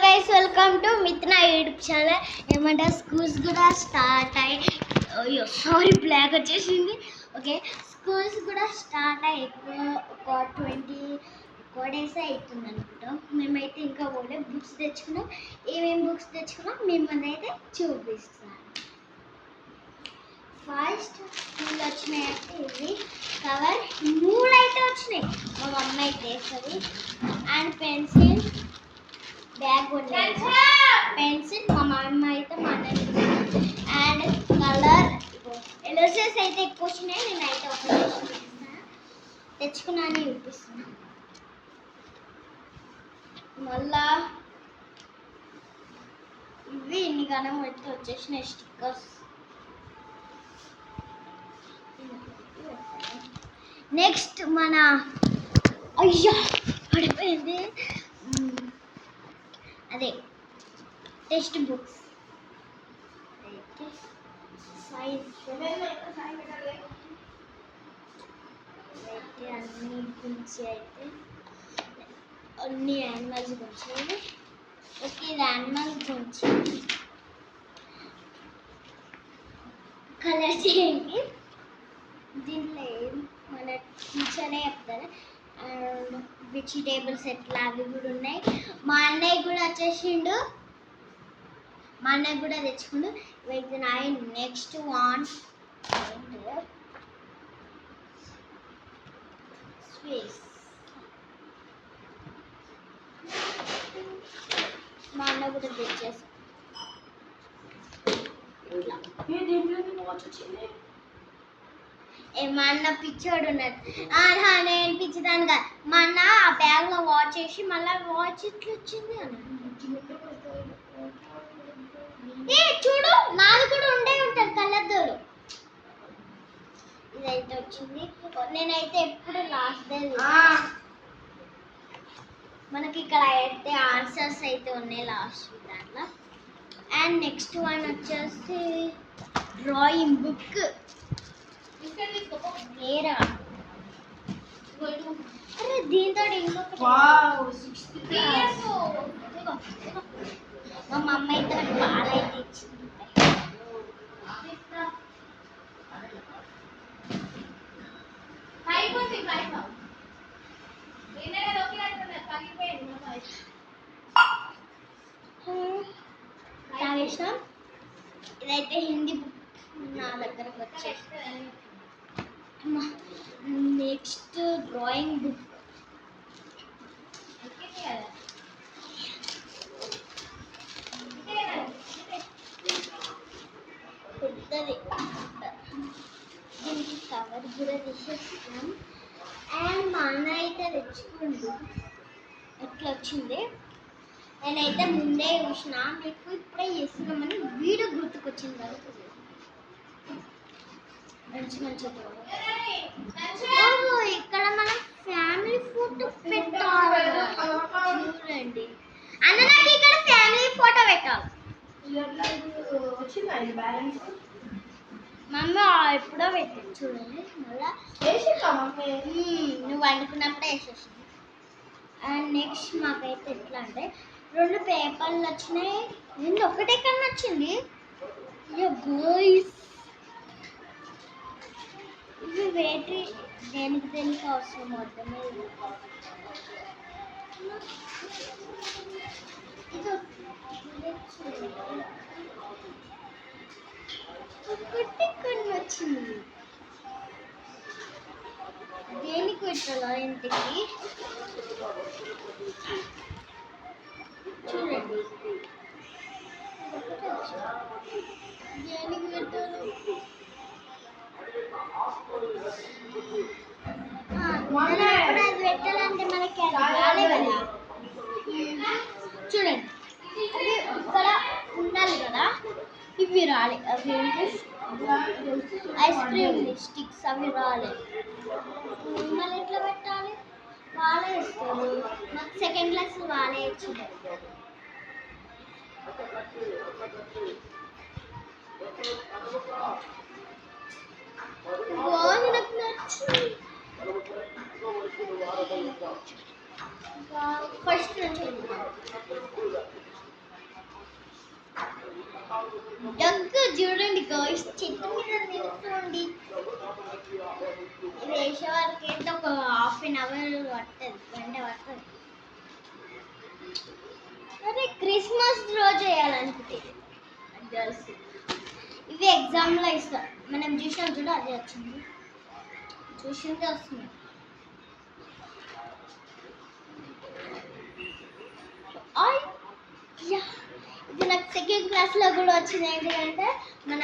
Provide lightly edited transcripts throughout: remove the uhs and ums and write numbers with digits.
Guys welcome to మిత్నా YouTube channel. ఏమంటే schools కూడా స్టార్ట్ అయ్యి అయ్యో సారీ బ్లాక్ వచ్చేసింది. ఓకే, స్కూల్స్ కూడా స్టార్ట్ అయ్యి ఒక 20 డేస్ అవుతుంది అనుకుంటాం. మేమైతే ఇంకా ఓన్లీ బుక్స్ తెచ్చుకున్నాం. ఏమేమి బుక్స్ తెచ్చుకున్నాం మిమ్మల్ని అయితే చూపిస్తాను. ఫస్ట్ స్కూల్ వచ్చినాయంటే ఇది కవర్ 3 అయితే వచ్చినాయి. మా మమ్మీ అయితే వేస్తుంది. అండ్ పెన్సిల్ బ్యాగ్ ఉన్నాయి. పెన్సిల్ మా మమ్మ అయితే మా అన్నయ్య. అండ్ కలర్ ఎలోసెస్ అయితే ఎక్కువ వచ్చినాయి. నేనైతే ఒక తెచ్చుకున్నాను చూపిస్తున్నాను. మళ్ళా ఇవి ఇన్ని గణం అయితే వచ్చేసినాయి స్టిక్కర్స్. నెక్స్ట్ మన అయ్యా పడిపోయింది అదే టెక్స్ట్ బుక్స్ అయితే సైన్స్ అయితే అన్ని గురించి అయితే అన్ని యానిమల్స్ గురించి. ఓకే, ఇది యానిమల్స్ గురించి కలర్ చేయండి. దీంట్లో మన టీచరే చెప్తారు. అండ్ వెజిటేబుల్స్ ఎట్లా అవి కూడా ఉన్నాయి. మా అన్నయ్య కూడా వచ్చేసిండు. మా అన్నయ్య కూడా తెచ్చుకుండు. అయితే నెక్స్ట్ వన్ స్పేస్. మా అన్న కూడా తెచ్చేసి మా అన్న పిచ్చోడు ఉన్నాడు. నేను పిచ్చిదాను కాదు. మా అన్న ఆ బ్యాగ్లో వాచ్ చేసి మళ్ళీ వాచ్ ఇట్లా వచ్చింది అని చూడు, నాది కూడా ఉండే ఉంటుంది కళ్ళద్దోడు. ఇదైతే వచ్చింది. నేనైతే ఎప్పుడు లాస్ట్ డే మనకి ఇక్కడ అయితే ఆన్సర్స్ అయితే ఉన్నాయి లాస్ట్ దాంట్లో. అండ్ నెక్స్ట్ వన్ వచ్చేసి డ్రాయింగ్ బుక్. అరే దీంతో ఇంకొకటి మా మమ్మ అయితే నాకు బాగా అయితే ఇచ్చింది. ఇదైతే హిందీ బుక్ నా దగ్గరకు వచ్చేసి. నెక్స్ట్ డ్రాయింగ్ బుక్ పెద్దది. దీనికి కవర్ కూడా తీసేస్తున్నాం. అండ్ మా అన్న అయితే తెచ్చుకుండు. ఎట్లా వచ్చింది నేనైతే ముందే చూసిన. మీకు ఇప్పుడే చేస్తున్నామని వీడియో గుర్తుకొచ్చింది కదా. మంచి మంచి ఇక్కడ మనం ఫ్యామిలీ ఫోటో పెట్టాలి. చూడండి అన్న, నాకు ఇక్కడ ఫ్యామిలీ ఫోటో పెట్టాలి. మమ్మీ ఎప్పుడో పెట్టింది చూడండి. మళ్ళీ నువ్వు వండుకున్నప్పుడే వేసేసింది. అండ్ నెక్స్ట్ మాకైతే ఎట్లా అంటే 2 పేపర్లు వచ్చినాయి. నేను ఒకటే కన్నా వచ్చింది. ఇవి వేటి దేనికి అవసరం అవుతుంది. ఒకటి కొన్ని వచ్చింది. దేనికి పెట్టాలా ఇంటికి చూడండి. దేనికి పెట్టాలి అది పెట్టాలంటే మనకి అది రాలే కదా. చూడండి అది ఇక్కడ ఉండాలి కదా. ఇవి రాలే. అవి ఐస్ క్రీమ్ స్టిక్స్ అవి రాలే. మళ్ళీ ఎట్లా పెట్టాలి? వాళ్ళే ఇస్తారు. నాకు సెకండ్ క్లాస్ వాళ్ళే ఇచ్చింది. నాకు నచ్చింది. ఫస్ట్ నుంచి డక్ చూడండి గాయ్స్, చెట్టు మీద నిలుస్తుంది. ఇది వేసే వరకు అయితే ఒక హాఫ్ అన్ అవర్ పడుతుంది, గంట పడుతుంది. అరే క్రిస్మస్ రోజు వేయాలనుకుంటే గర్ల్స్ ఇవి ఎగ్జామ్లో ఇస్తాం. మనం చూసినాం చూడ, అదే వచ్చింది, చూసిందే వస్తుంది. ఇది నాకు సెకండ్ క్లాస్లో కూడా వచ్చింది. ఏంటంటే మన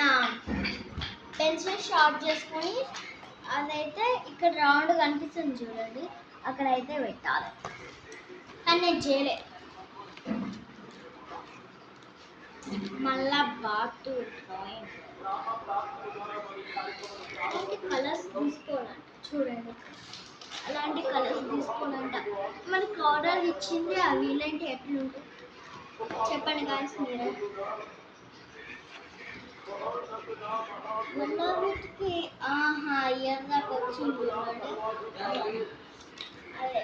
పెన్సిల్ షార్ప్ చేసుకొని అదైతే ఇక్కడ రౌండ్ కనిపిస్తుంది చూడండి, అక్కడ అయితే పెట్టాలి. కానీ నేను చేయలే. మళ్ళా బాత్ డ్రాయింగ్ అలాంటి కలర్స్ తీసుకోవాలంట చూడండి, అలాంటి కలర్స్ తీసుకోవాలంట. మనకి ఆర్డర్ ఇచ్చింది అవి ఇలాంటి ఎట్లుంటాయి చెప్పండి గాయస్ మీరు. మళ్ళా వీటికి ఇయర్ దాకా వచ్చింది చూడండి, అదే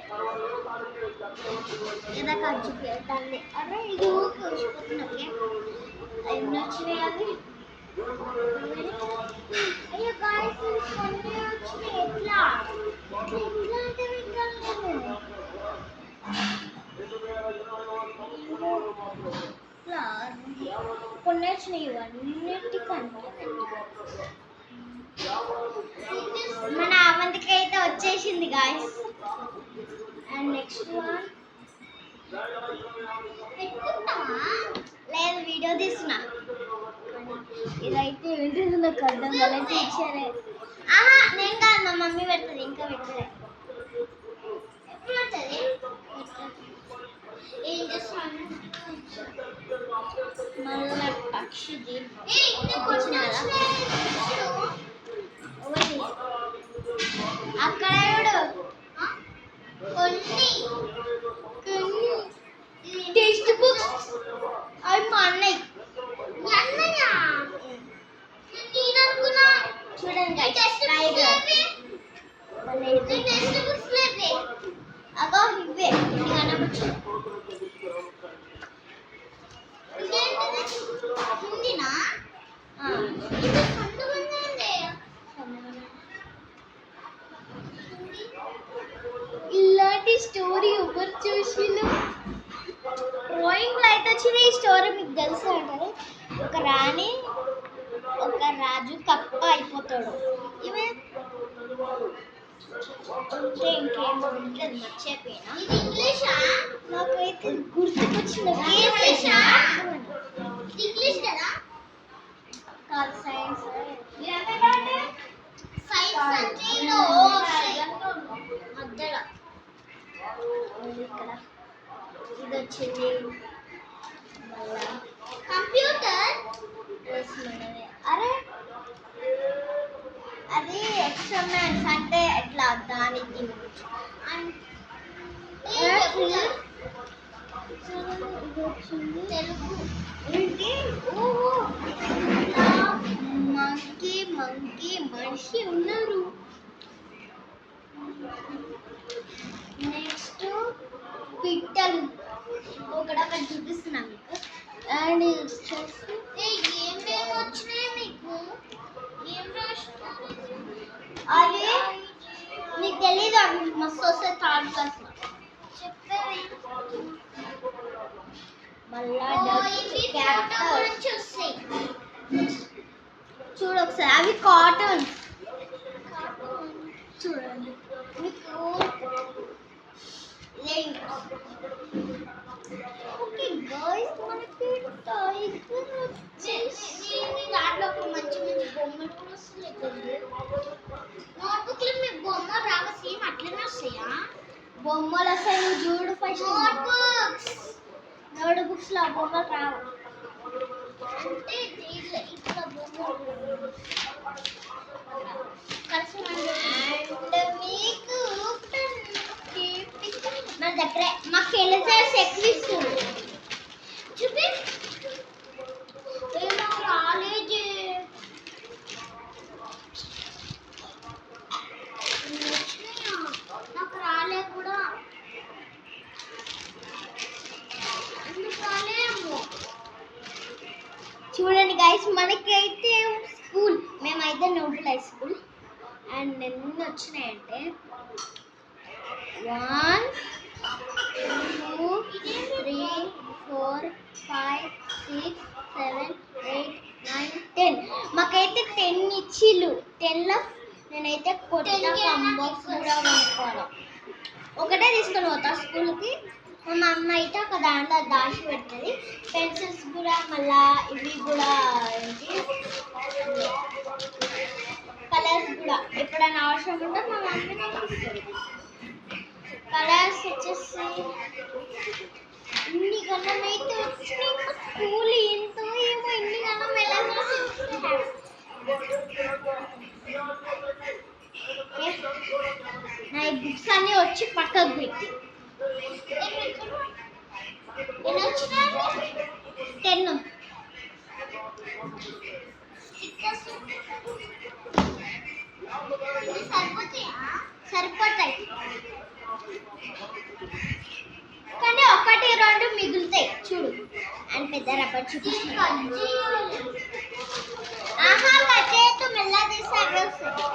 ఇలా ఖర్చు పెట్టాలి. అరే ఇది ఊరికి వచ్చిపోతున్నది, ఎన్ని వచ్చినాయి అవి. అయ్యో గాయస్ కొన్ని వచ్చినాయి. ఎట్లా ఎట్లా అంటే కొన్ని వచ్చినాయి, ఇవన్నిటికంటే మన అవంతికి అయితే వచ్చేసింది గాయస్. అండ్ నెక్స్ట్ వన్ పెట్టుకుంటావా లేదు, వీడియో తీస్తున్నా. ఇదైతే ఏంటిది నాకు అర్థం కాలేదు, ఇచ్చారే. నేను కాదు, మా మమ్మీ పెడుతుంది, ఇంకా పెట్టలే. ఎప్పుడు పడుతుంది ఏం చేస్తాను. మళ్ళీ పక్షిది అక్కడ కొన్ని టెక్స్ట్ బుక్స్ అవి మా అన్నయ్య చూడండి అగో ఇవే కనపచ్చు. హిందీనా ఇలాంటి స్టోరీ ఎవరు చూసినా డ్రాయింగ్లో అయితే వచ్చింది. ఈ స్టోరీ మీకు తెలుసా అంటారు. ఒక రాణి ఒక రాజు కప్ప అయిపోతాడు. ఇవే ఉంటే ఇంకేమో ఉంటుంది, మర్చిపోయినా. ఇది ఇంగ్లీషా? నాకైతే గుర్తుకొచ్చింది. ఇంగ్లీష్ కదా కాదు, సైన్స్. సైన్స్ మధ్యలో ఇక్కడ ఇది వచ్చింది. మళ్ళా కంప్యూటర్ అరే అది ఎక్స్పెరిమెంట్స్ అంటే ఎట్లా దానికి తెలుగు ఏంటి. మంకీ మంకీ మనిషి ఉన్నారు. నెక్స్ట్ పిట్టలు ఒకటి చూపిస్తున్నా మీకు. అండ్ ఏమేమి వచ్చినాయి మీకు, ఏం అవి నీకు తెలీదు, అవి మస్తు వస్తాయి థర్డ్ క్లాస్లో చెప్పేది. మళ్ళా చూడు ఒకసారి, అవి కాటన్స్ చూడండి మీకు. ఓకే గాయ్స్, మనకి దాంట్లో మంచి మంచి బొమ్మలు కూడా వస్తున్నాయి. నోట్బుక్లో మీకు బొమ్మలు రాగా సేమ్ అట్లనే వస్తాయా? బొమ్మలు వస్తాయి, నువ్వు చూడు ఫస్ట్. నోట్బుక్స్లో బొమ్మలు రావు అంటే ఇట్లా బొమ్మలు కలిసి. అండ్ మీకు నా దగ్గర మాకు ఎలిజాస్ ఎక్కువ ఇస్తుంది చూపి. నాకు రాలేదు, నాకు రాలే కూడా. ఎందుకు రాలేము చూడండి. గైస్ మనకైతే స్కూల్ మేమైతే నోబుల్ హై స్కూల్ అండ్ ఎన్ని వచ్చినాయంటే 1 2 3 4 5 6 7 8 9 10 మాకైతే 10 ఇచ్చిళ్ళు 10లో నేనైతే కొత్త కంబాక్స్ కూడా కొనుక్కోవాలి ఒకటే తీసుకొని పోతా స్కూల్కి మా అమ్మ అయితే ఒక దాంట్లో దాచి పెడుతుంది పెన్సిల్స్ కూడా మళ్ళా ఇవి కూడా ఏంటి కలర్స్ కూడా ఎప్పుడైనా అవసరం ఉంటే మా మమ్మీ నాకు ఇస్తుంది కలర్స్ వచ్చేసి ఇన్ని గణం అయితే వచ్చినాయి స్కూల్ ఎంతో ఏమో ఇన్ని గణం ఎలా నా ఈ బుక్స్ అన్నీ వచ్చి పక్కకు పెట్టి ఎన్ని వచ్చినాయి 10 సరిపోతాయి కానీ 1 2 మిగులుతాయి చూడు అండ్ పెద్ద రబ్బర్ చూపిస్తాను ఆహా కట్టేతో మెల్ల తీసి అవే వస్తాయి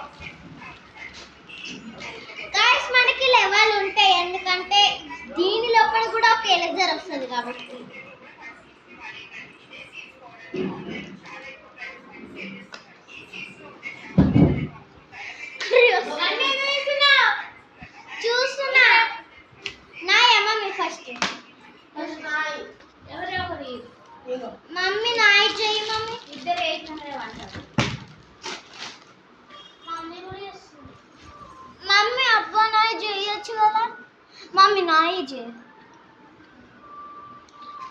గాయ్స్ మనకి లెవెల్ ఉంటాయి ఎందుకంటే దీని లోపల కూడా ఒక ఎరేజర్ వస్తుంది కాబట్టి చూస్తున్నా నా మమ్మీ ఫస్ట్ మమ్మీ నాయి చెయ్యి మమ్మీ ఇద్దరు మమ్మీ అబ్బా నాయి చేయొచ్చు కదా మమ్మీ నాయి చేయి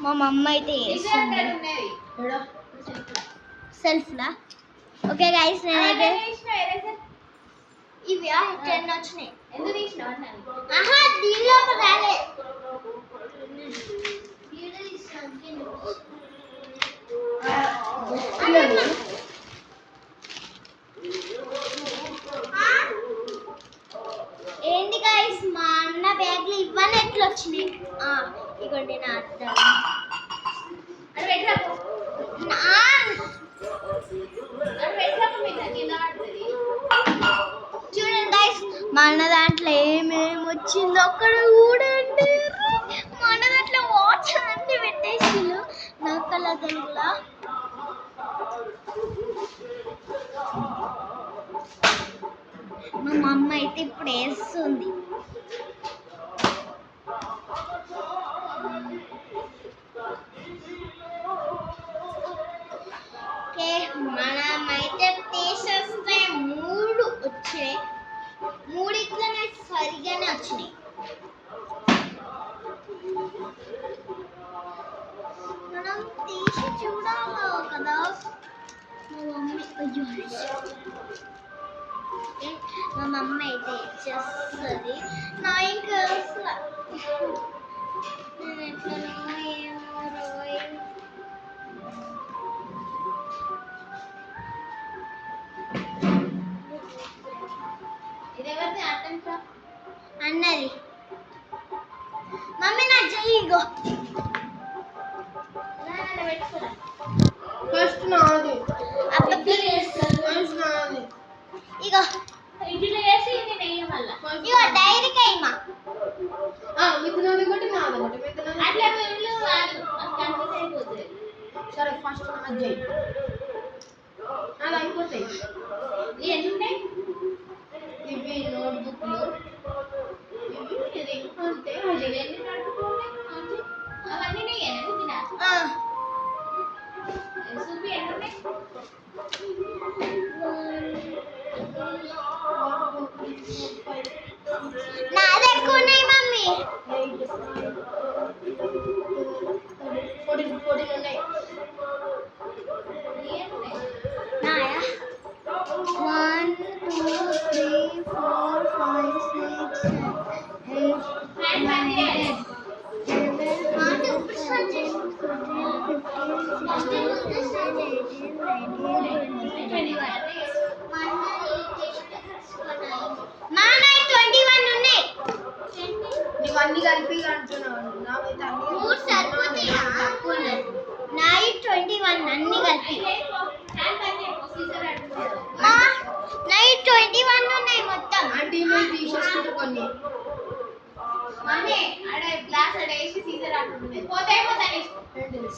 మా మమ్మ అయితే సెల్ఫ్లా ఓకే గైస్ నేనైతే ఇవి 10 వచ్చినాయి ఎందుకు తీసినావు ఆహా దీనిలో రాలే ఏంటి గైస్ మా అన్న బ్యాగ్లు ఇవన్నీ ఎట్లా వచ్చినాయి ఇగోండి నా అర్థం చూడండి గైస్ మా అన్న దాంట్లో ఏమేమి వచ్చిందో అక్కడ చూడండి మా అన్న దాంట్లో వాచ్ అన్ని పెట్టేసిళ్ళు నక్కల తెలుగులా మా అమ్మ అయితే ఇప్పుడు వేస్తుంది ఓకే మనమైతే తీసేస్తే 3 వచ్చాయి 3 ఇట్లనే సరిగానే వచ్చినాయి మనం తీసి చూడాలి కదా మా మమ్మీ మా మమ్మ అయితే చేస్తుంది నా ఇంకా నేను ఎట్లా అన్నది మమ్మీ నా చెయ్యి ఇగో ఫస్ట్ నాది అబ్బా ప్లీజ్ ఫస్ట్ నాది ఇగో ఇట్లా చేసి నేను వేయ మళ్ళా ఇగో డైరీకి అయ్యమా మిథునాది ఒకటి నాది ఒకటి మిథునాది అట్లా వీళ్ళు కన్ఫ్యూజ్ అయిపోతుంది సరే ఫస్ట్ నాది చేయి అది అయిపోతాయి ఎన్ని ఉన్నాయి ఇవి నోట్బుక్లు ఇవి ఇది అంతే అది ఎన్ని నోట్బుక్లు అవన్నీ నేను మిథునా చూపి ఎన్ని ఉన్నాయి నాది ఎక్కువ ఉన్నాయి మమ్మీ 14 ఉన్నాయి నాయా 1 2 3 4 5 6 7 8 ఇవన్నీ కలిపి అంటున్నాను నాయి 21 అన్ని కలిపి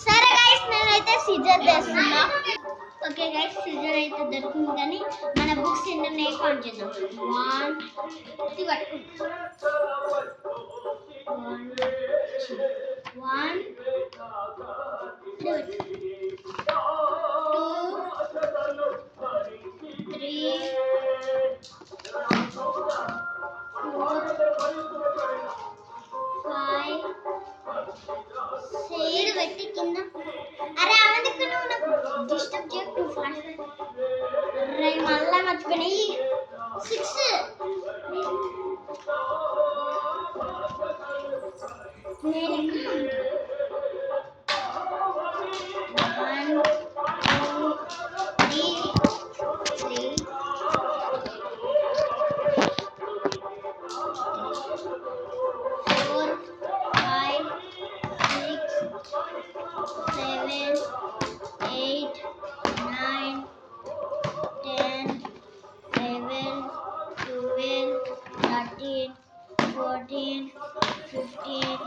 సరే గైస్ నేనైతే సిజర్ తెస్తున్నా. ఓకే గైస్ సిజర్ అయితే దొరికింది కానీ మన బుక్స్ ఎన్ని ఉన్నాయి కౌంట్ చేద్దాం. 1 ఇది పట్టుకో. 1 2 3 4 5 6 పెట్టి కింద. అరే అవన్నీ నువ్వు నాకు డిస్టర్బ్ చేయకు ఫాస్ట్. అరే మళ్ళా మర్చిపోయి 6 నేను ఎక్కడ 1 2 3 4 5 6 7 8 9 10 11 12 13 14 15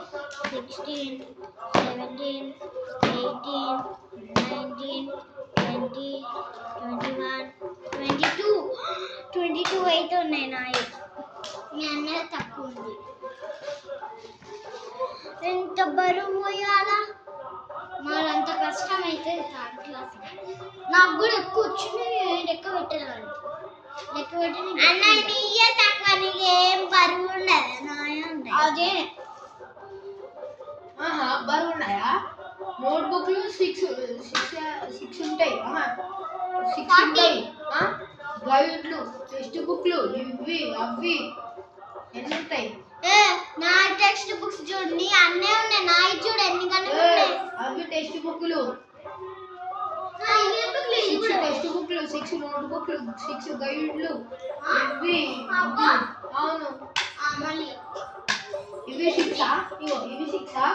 16 17 18 19 20 21 22 అయితే ఉన్నాయి నాయి. మీ అన్నయ్య తక్కువ ఉంది. ఎంత బరువు మోయాలా మాదంత కష్టం అయితే థర్డ్ క్లాస్. నాకు కూడా ఎక్కువ వచ్చినాయి. లెక్క పెట్టేదాన్ని లెక్క పెట్టి అన్న నీయే తక్కువ. నీకు ఏం బరువు ఉండదు నాయ ఉంటాయి. అదే బరువు ఉన్నాయా? నోట్బుక్లు 6 ఉంటాయి. 6 ఉంటాయి. గైడ్లు టెక్స్ట్ బుక్లు ఇవి అవి ఎన్ని ఉంటాయి? నా టెక్స్ట్ బుక్స్ చూడు. నీ అన్నే ఉన్నాయి. నా చూడు ఎన్ని గంటలు ఉన్నాయి. అవి టెక్స్ట్ బుక్లు 6 టెక్స్ట్ బుక్లు 6 నోట్బుక్లు 6 గైడ్లు ఇవి అవును. మళ్ళీ ఇవి 6 ఇగో ఇవి 6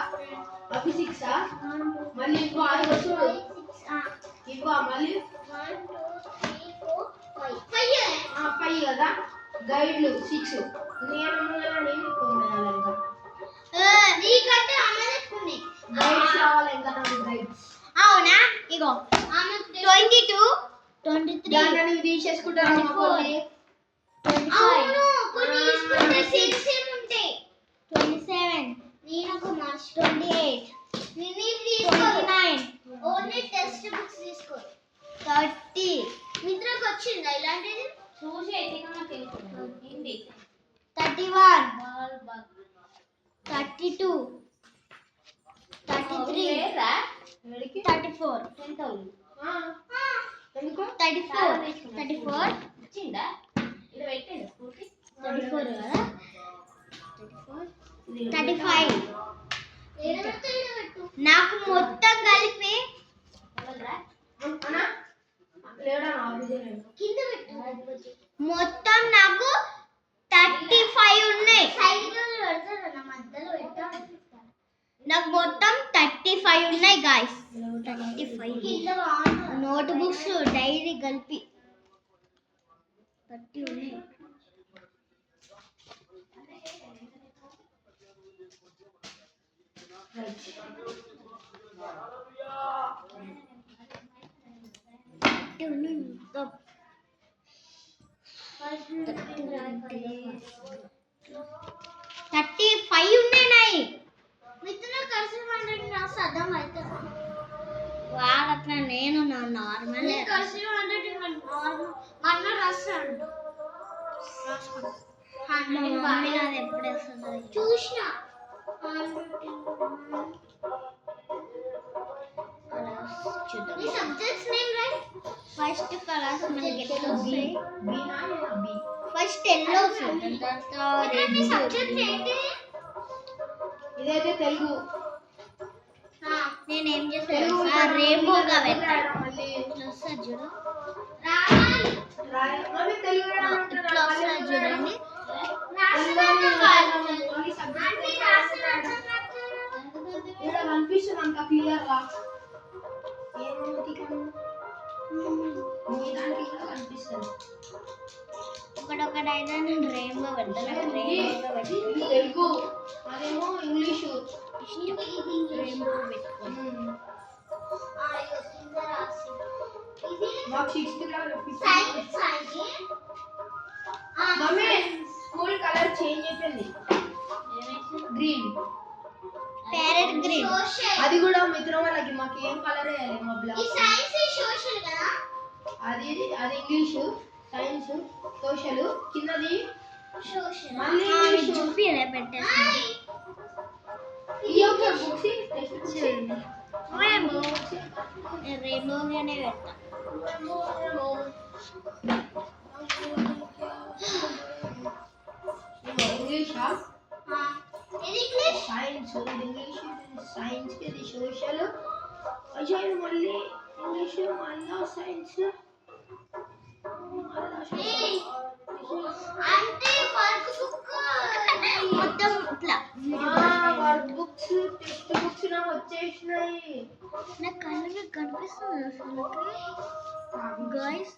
అవి 6 మళ్ళీ ఇంకో 6 వస్తువులు ఇవ్వ మళ్ళీ 1 2 3 4 5 కదా. గైడ్లు 6 నేను ఇంకా నీకంటే అమ్మ చెప్పుకుంది గైడ్స్ రావాలి ఇంకా నాకు గైడ్స్. అవునా ఇగో 22 23 దాన్ని తీసేసుకుంటాను. 24 అవును కొన్ని తీసుకుంటే 6 ఉంటాయి. 27 నేను మార్చ్ 28 నేను తీసుకో 29 ఓన్లీ టెక్స్ట్ బుక్స్ తీసుకో. 30 మిత్రకు వచ్చిందా ఇలాంటిది? చూసి అయితే నాకు తెలుసు. 31 32 33 34 34 వచ్చిందా? ఇది పెట్టండి స్కూల్కి. 34 కదా 35 నాకు మొత్తం కలిపి మొత్తం నాకు 35 ఉన్నాయి. నాకు మొత్తం 35 ఉన్నాయి గాయస్. 35 నోట్ బుక్స్ డైరీ కలిపి 30 ఉన్నాయి. మొత్తం 35 ఉన్నాయి. మిత్రులు కలిసి వండని రాసి అర్థం అవుతుంది. వాడట్లా నేను నా నార్మల్ కలిసి వండని అన్న రాస్తాడు. మమ్మీ నాది ఎప్పుడు వేస్తుందో చూసిన. Subjects name right. First colours మనకి ఎట్లా వస్తాయి? ఫస్ట్ ఎల్లో వస్తుంది. సబ్జెక్ట్ ఏంటి? ఇదైతే తెలుగు. నేనేం చేస్తాను రెయిన్బోగా పెట్టాను. ఇట్లా వస్తుంది చూడు. ఇట్లా వస్తుంది చూడండి. కనిపిస్తుంది అంత క్లియర్ గా. కనిపిస్తుంది ఒకటొకటైనా నేను రెయిన్బో పెడతాను. రెయిన్బోగా పెట్టి తెలుగు అదేమో ఇంగ్లీషు. రెయిన్బో పెట్టుకోండి. మాకు 6th class mummy school colour change అయిపోయింది గ్రీన్ ప్యారెట్ గ్రీన్. అది కూడా మిత్రం వాళ్ళకి మాకు ఏం కలర్ వేయాలి మా బ్లాక్ అది ఇంగ్లీషు సైన్స్ సోషల్ కిందది మళ్ళీ చూపియలే పెట్టేసి ఈ ఒక బుక్స్ చూడండి. రెయిన్బోగానే పెడతా. ఇంగ్లీషా సైన్స్ ఇంగ్లీష్ సైన్స్ ఇది సోషల్ సోషల్ మళ్ళీ ఇంగ్లీష్ మళ్ళా సైన్స్ మొత్తం ఇట్లా వర్క్ బుక్స్ టెక్స్ట్ బుక్స్ నాకు వచ్చేసినాయి నా కళ్ళకి కనిపిస్తుంది అసలు గైస్.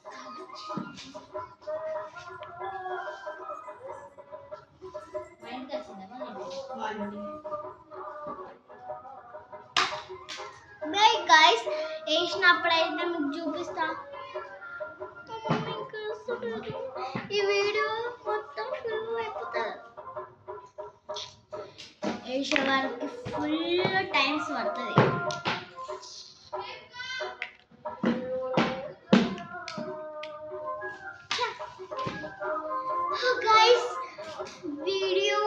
గైస్ వేసినప్పుడైతే మీకు చూపిస్తా. ఈ వీడియో మొత్తం ఫుల్ అయిపోతుంది. వేసే వరకు ఫుల్ టైమ్స్ పడుతుంది. గైస్ వీడియో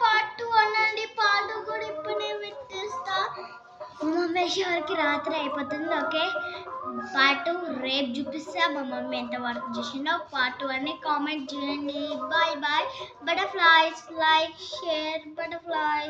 పార్ట్ 1 అండి. పార్ట్ 2 కూడా ఇప్పుడే పెట్టేస్తా. మా మమ్మీ వేసే వరకు రాత్రి అయిపోతుంది. ఓకే, పార్ట్ 2 రేపు చూపిస్తా. మా మమ్మీ ఎంత వరకు చేసిందో. పార్ట్ 2 అని కామెంట్ చేయండి. Bye bye. Butterflies like share butterfly.